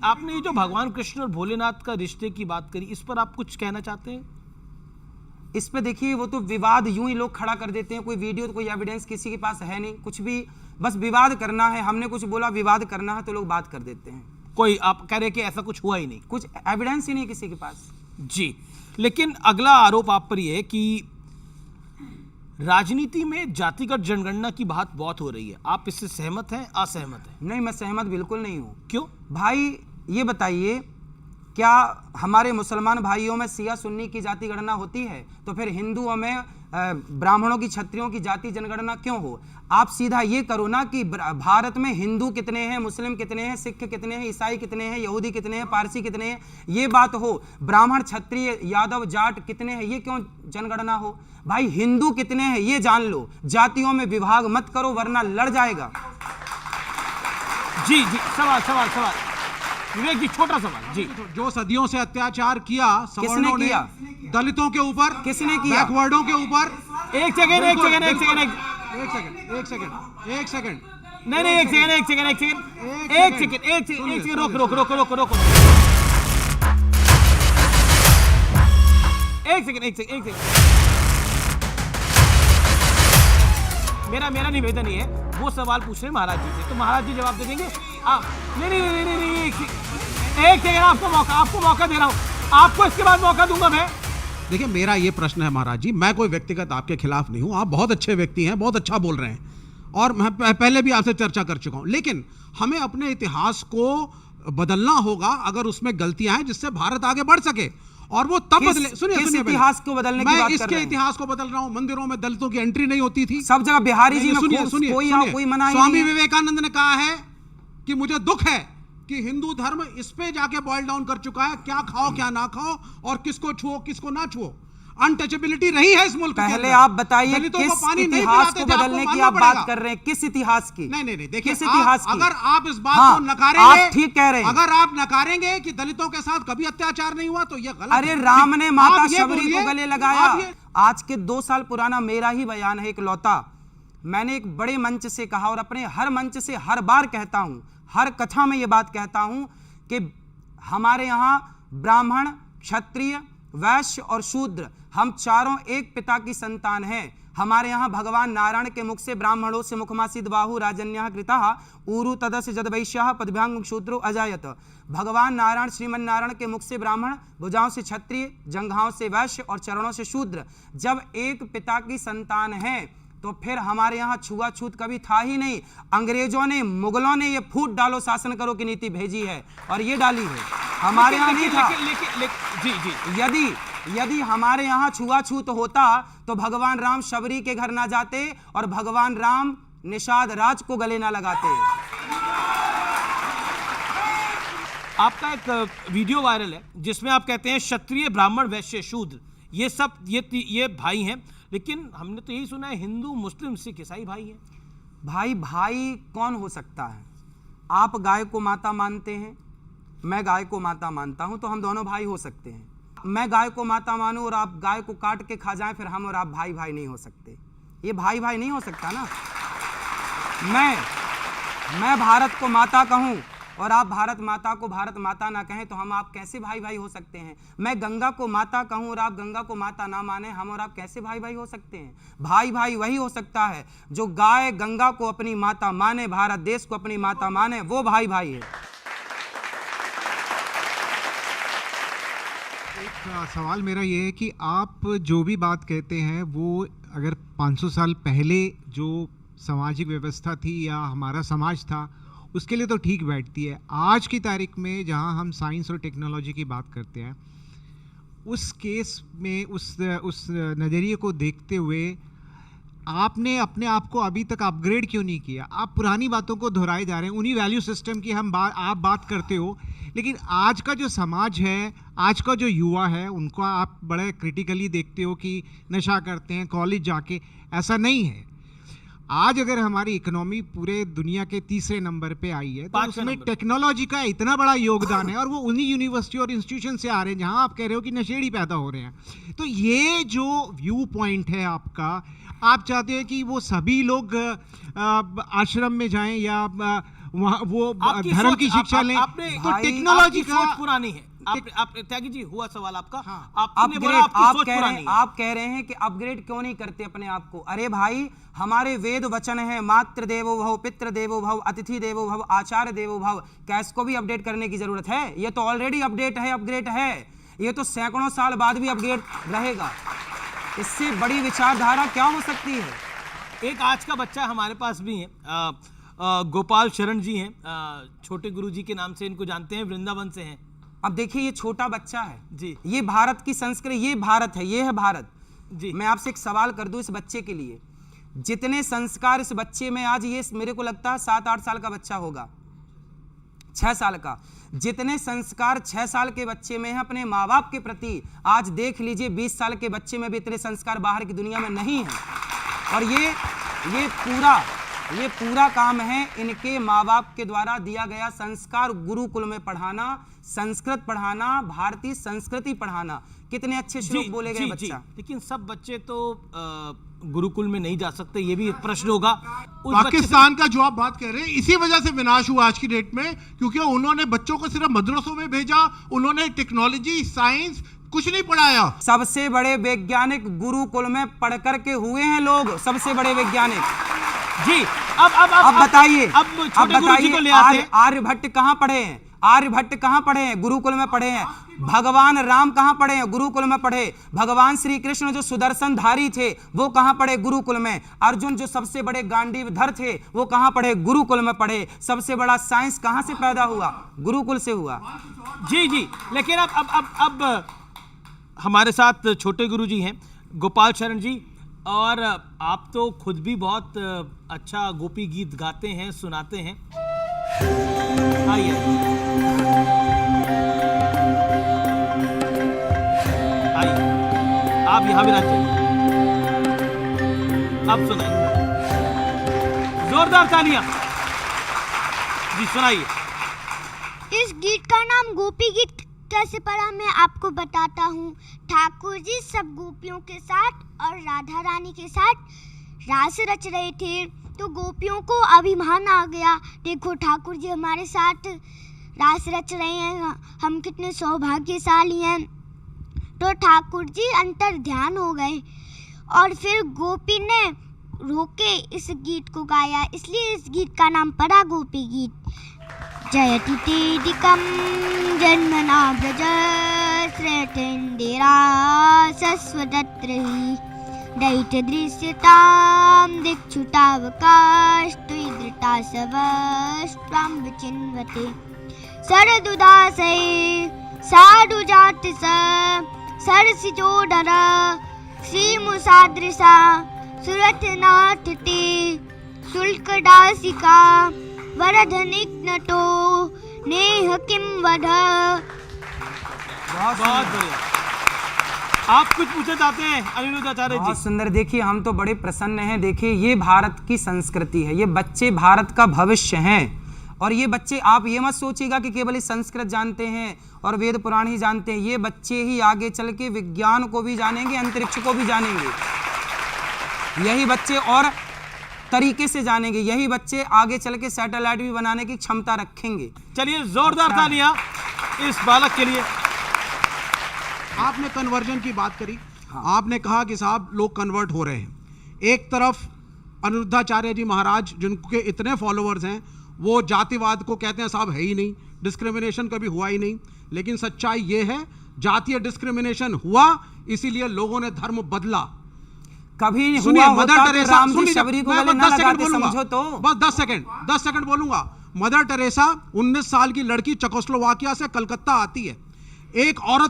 आपने ये जो भगवान कृष्ण और भोलेनाथ का रिश्ते की बात करी, इस पर आप कुछ कहना चाहते हैं? इस पे देखिए, वो तो विवाद यूं ही लोग खड़ा कर देते हैं। कोई वीडियो तो कोई एविडेंस किसी के पास है नहीं, कुछ भी, बस विवाद करना है। हमने कुछ बोला, विवाद करना है, तो लोग बात कर देते हैं। कोई आप कह रहे कि ऐसा कुछ हुआ ही नहीं, कुछ एविडेंस ही नहीं किसी के पास जी। लेकिन अगला आरोप आप पर यह है कि राजनीति में जातिगत जनगणना की बात बहुत हो रही है। आप इससे सहमत हैं, असहमत हैं? नहीं, मैं सहमत बिल्कुल नहीं हूँ। क्यों भाई? ये बताइए, क्या हमारे मुसलमान भाइयों में सिया सुन्नी की जाति गणना होती है? तो फिर हिंदुओं में ब्राह्मणों की, क्षत्रियों की जाति जनगणना क्यों हो? आप सीधा ये करो ना कि भारत में हिंदू कितने हैं, मुस्लिम कितने हैं, सिख कितने हैं, ईसाई कितने हैं, यहूदी कितने हैं, पारसी कितने हैं, ये बात हो। ब्राह्मण, क्षत्रिय, यादव, जाट कितने हैं, ये क्यों जनगणना हो? भाई हिंदू कितने हैं ये जान लो। जातियों में विभाग मत करो, वरना लड़ जाएगा। जी जी, सवाल सवाल सवाल विवेक जी, छोटा सवाल जी। जो सदियों से अत्याचार किया किसने किया? दलितों के ऊपर, किसने किया? बैकवर्डों के ऊपर। एक सेकंड एक सेकंड एक सेकंड एक सेकंड नहीं, एक सेकंड रोक एक सेकंड। मेरा निवेदन ही है, वो सवाल पूछ रहे हैं महाराज जी से, तो महाराज जी जवाब दे देंगे। आप नहीं, एक सेकंड, आपको मौका दे रहा हूं, आपको इसके बाद मौका दूंगा मैं। देखिए, मेरा ये प्रश्न है महाराज जी, मैं कोई व्यक्तिगत आपके खिलाफ नहीं हूं, आप बहुत अच्छे व्यक्ति हैं, बहुत अच्छा बोल रहे हैं, और मैं पहले भी आपसे चर्चा कर चुका हूं, लेकिन हमें अपने इतिहास को बदलना होगा अगर उसमें गलतियां हैं, जिससे भारत आगे बढ़ सके, और वो तब बदले। सुनिए, इतिहास को बदलने की बात कर रहे हैं? मैं इसके इतिहास को बदल रहा हूं। मंदिरों में दलितों की एंट्री नहीं होती थी, सब जगह बिहारी जी में सुनिए, कोई मना स्वामी विवेकानंद ने कहा है कि मुझे दुख है कि हिंदू धर्म इस पे जाके बॉयल डाउन कर चुका है, क्या खाओ क्या ना खाओ, और किसको छुओ किसको ना छुओ। अनटचेबिलिटी रही है इस मुल्क के अंदर। पहले आप बताइए, किस इतिहास को बदलने की आप बात कर रहे हैं? किस इतिहास की? नहीं, देखिए, किस इतिहास की? अगर आप इस बात को नकारेंगे, आप ठीक कह रहे हैं। अगर आप नकारेंगे कि दलितों के साथ कभी अत्याचार नहीं हुआ, तो ये गलत। अरे राम ने माता शबरी को गले लगाया। आज के 2 साल पुराना मेरा ही बयान है, एक लौता। मैंने एक बड़े मंच से कहा, और अपने हर मंच से हर बार कहता हूं, हर कथा में यह बात कहता हूं कि हमारे यहां ब्राह्मण, क्षत्रिय, वैश्य और शूद्र, हम चारों एक पिता की संतान हैं। हमारे यहाँ भगवान नारायण के मुख से ब्राह्मणों से मुखमासीद बाहु राजन्यः कृतः ऊरु तदस्य जदवैश्यः पदभ्यांग शूद्रो अजायत। भगवान नारायण, श्रीमन नारायण के मुख से ब्राह्मण, भुजाओं से क्षत्रिय, जंघाओं से वैश्य और चरणों से शूद्र। जब एक पिता की संतान है, तो फिर हमारे यहाँ छुआछूत कभी था ही नहीं। अंग्रेजों ने, मुगलों ने ये फूट डालो शासन करो की नीति भेजी है, और ये डाली है। हमारे यहाँ नहीं था। जी, यदि हमारे यहाँ छुआछूत होता तो भगवान राम शबरी के घर ना जाते, और भगवान राम निषाद राज को गले ना लगाते। आपका एक वीडियो वायरल है जिसमें आप कहते हैं क्षत्रिय, ब्राह्मण, वैश्य, शूद्र, ये सब ये भाई हैं, लेकिन हमने तो यही सुना है हिंदू, मुस्लिम, सिख, ईसाई भाई हैं। भाई कौन हो सकता है? आप गाय को माता मानते हैं, मैं गाय को माता मानता हूं, तो हम दोनों भाई हो सकते हैं। मैं गाय को माता मानूं और आप गाय को काट के खा जाएं, फिर हम और आप भाई नहीं हो सकते। ये भाई नहीं हो सकता ना। मैं भारत को माता कहूं और आप भारत माता को भारत माता ना कहें, तो हम आप कैसे भाई हो सकते हैं? मैं गंगा को माता कहूं और आप गंगा को माता ना माने, हम और आप कैसे भाई हो सकते हैं? भाई वही हो सकता है जो गाय गंगा को अपनी माता माने, भारत देश को अपनी माता माने, वो भाई है। एक सवाल मेरा ये है कि आप जो भी बात कहते हैं, वो अगर 500 साल पहले जो सामाजिक व्यवस्था थी या हमारा समाज था, उसके लिए तो ठीक बैठती है। आज की तारीख में जहां हम साइंस और टेक्नोलॉजी की बात करते हैं, उस केस में उस नज़रिए को देखते हुए आपने अपने आप को अभी तक अपग्रेड क्यों नहीं किया? आप पुरानी बातों को दोहराए जा रहे हैं। उन्हीं वैल्यू सिस्टम की आप बात करते हो, लेकिन आज का जो समाज है, आज का जो युवा है, उनको आप बड़े क्रिटिकली देखते हो कि नशा करते हैं कॉलेज जाके। ऐसा नहीं है। आज अगर हमारी इकोनॉमी पूरे दुनिया के 3रे नंबर पे आई है, तो उसमें टेक्नोलॉजी का इतना बड़ा योगदान है, और वो उन्हीं यूनिवर्सिटी और इंस्टीट्यूशन से आ रहे हैं जहां आप कह रहे हो कि नशेड़ी पैदा हो रहे हैं। तो ये जो व्यू पॉइंट है आपका, आप चाहते हैं कि वो सभी लोग आश्रम में जाएं या वहाँ वो आपकी धर्म सोच- की शिक्षा लें। आपने तो भाई, टेक्नोलॉजी आपकी का सोच पुरानी है। आप त्यागी जी, हुआ सवाल आपका। हाँ। आपने बोला अपग्रेड आपकी आप सोच कह रहे पुरानी हैं, है। आप कह रहे हैं कि अपग्रेड क्यों नहीं करते अपने आप को। अरे भाई, हमारे वेद वचन है, मातृ देवो भव, पितृ देवो भव, अतिथि देवो भव, आचार्य देवो भव। क्या इसको भी अपडेट करने की जरूरत है? ये तो ऑलरेडी अपडेट है, अपग्रेड है। ये तो सैकड़ों साल बाद भी अपग्रेड रहेगा। इससे बड़ी विचारधारा क्या हो सकती है? एक आज का बच्चा हमारे पास भी है, गोपाल शरण जी हैं, छोटे गुरु जी के नाम से इनको जानते हैं, वृंदावन से हैं। अब देखिए, ये छोटा बच्चा है जी। ये भारत की संस्कृति, ये भारत है, ये है भारत जी। मैं आपसे एक सवाल कर दूं इस बच्चे के लिए। जितने संस्कार इस बच्चे में आज, ये मेरे को लगता है 7-8 साल का बच्चा होगा, 6 साल का, जितने संस्कार 6 साल के बच्चे में है अपने माँ बाप के प्रति, आज देख लीजिए 20 साल के बच्चे में भी इतने संस्कार बाहर की दुनिया में नहीं है। और ये पूरा काम है इनके माँ बाप के द्वारा दिया गया संस्कार, गुरुकुल में पढ़ाना, संस्कृत पढ़ाना, भारतीय संस्कृति पढ़ाना। कितने अच्छे श्लोक बोले गए बच्चा। लेकिन सब बच्चे तो गुरुकुल में नहीं जा सकते, ये भी एक प्रश्न होगा। उस पाकिस्तान का जो आप बात कह रहे हैं, इसी वजह से विनाश हुआ आज की डेट में, क्योंकि उन्होंने बच्चों को सिर्फ मदरसों में भेजा, उन्होंने टेक्नोलॉजी, साइंस कुछ नहीं पढ़ाया। सबसे बड़े वैज्ञानिक गुरुकुल में पढ़ कर के हुए हैं लोग, सबसे बड़े वैज्ञानिक। जी। अब बताइए, अब छोटे गुरु जी को ले आते हैं। आर्यभट्ट कहाँ पढ़े हैं? आर्यभट्ट कहाँ पढ़े हैं? गुरुकुल में पढ़े हैं। भगवान राम कहाँ पढ़े हैं? गुरुकुल में पढ़े। भगवान श्री कृष्ण जो सुदर्शन धारी थे वो कहाँ पढ़े? गुरुकुल में। अर्जुन जो सबसे बड़े गांडीवधर थे वो कहाँ पढ़े? गुरुकुल में पढ़े। सबसे बड़ा साइंस कहाँ से पैदा हुआ? गुरुकुल से हुआ। जी। लेकिन अब हमारे साथ छोटे गुरु जी हैं, गोपाल शरण जी, और आप तो खुद भी बहुत अच्छा गोपी गीत गाते हैं, सुनाते हैं। आइए, आप यहाँ भी रहते हैं। अब सुनाइए, जोरदार तालियां। जी सुनाइए। इस गीत का नाम गोपी गीत कैसे पड़ा मैं आपको बताता हूँ। ठाकुर जी सब गोपियों के साथ और राधा रानी के साथ रास रच रहे थे, तो गोपियों को अभिमान आ गया, देखो ठाकुर जी हमारे साथ रास रच रहे हैं, हम कितने सौभाग्यशाली हैं। तो ठाकुर जी अंतर ध्यान हो गए और फिर गोपी ने रोके इस गीत को गाया, इसलिए इस गीत का नाम पड़ा गोपी गीत। जयति तेदिकं जन्मना व्रज श्रेष्ठेन्दिरा सस्वदत्रहि दैत्य दृश्यतां दिक्षुतावकाशत्वदृता सवस्त्वां विचिन्वते सरदुदासै साधुजाति स सरसिजोदर श्रीमुसादृशा सुरथनाथते शुल्कदासिका वरधनिघ्नतो नेह किं वध। बहुत बढ़िया। आप कुछ पूछना चाहते हैं अनिरुद्ध आचार्य जी? बहुत सुंदर। देखिए, हम तो बड़े प्रसन्न हैं। देखिए, ये भारत की संस्कृति है, ये बच्चे भारत का भविष्य हैं। और ये बच्चे, आप ये मत सोचिएगा कि केवल संस्कृत जानते हैं और वेद पुराण ही जानते हैं। ये बच्चे ही आगे चल के विज्ञान को भी जानेंगे, अंतरिक्ष को भी जानेंगे। यही बच्चे और तरीके से जानेंगे, यही बच्चे आगे चल के सैटेलाइट भी बनाने की क्षमता रखेंगे। चलिए, जोरदार तालियां इस बालक के लिए। आपने कन्वर्जन की बात करी। आपने कहा कि साहब लोग कन्वर्ट हो रहे हैं। एक तरफ अनिरुद्धाचार्य जी महाराज, जिनके इतने फॉलोअर्स हैं, वो जातिवाद को कहते हैं साहब है ही नहीं, डिस्क्रिमिनेशन कभी हुआ ही नहीं। लेकिन सच्चाई ये है, जातीय डिस्क्रिमिनेशन हुआ, इसीलिए लोगों ने धर्म बदला। कभी सुनिए, हुआ मदर होता तो टेरेसा, राम जी शबरी को गले ना लगाते, समझो तो। बस 10 सेकंड बोलूंगा। मदर टेरेसा 19 साल की लड़की चेकोस्लोवाकिया से कलकत्ता आती है। एक औरत